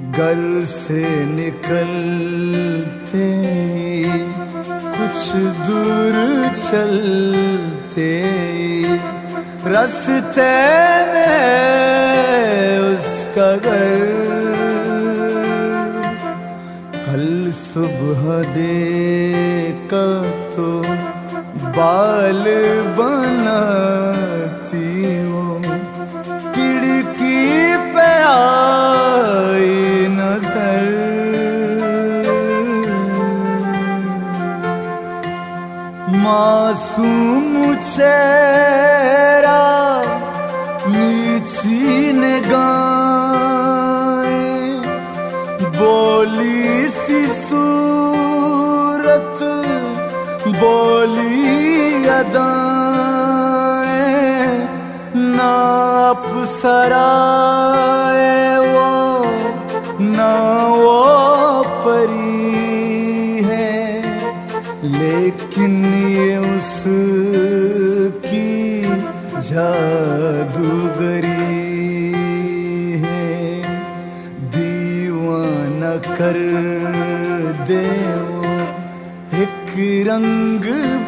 घर से निकलते कुछ दूर चलते रास्ते में उसका घर। कल सुबह देखा तो बाल बनाती वो खिड़की पे आई नजर। मासूम चेहरा नीची निगाहें बोली सी सूरत बोली अदाएं ना अप्सराए वो ना वो परी है, लेकिन ये उसकी जादूगरी है। दीवाना कर दे वो एक रंग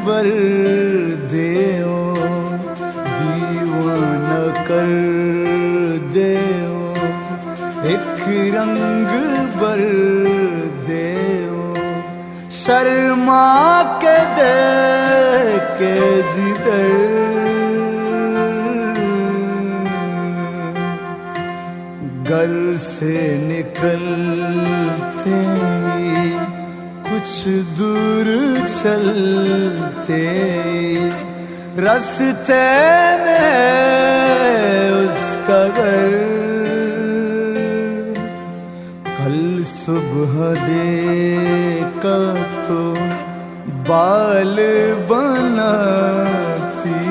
भर दे वो, दीवाना कर दे वो एक रंग भर दे वो। शर्मा के देखे जिधर घर से निकलते कुछ दूर चलते रास्ते में उसका घर। कल सुबह देखा तो बाल बनाती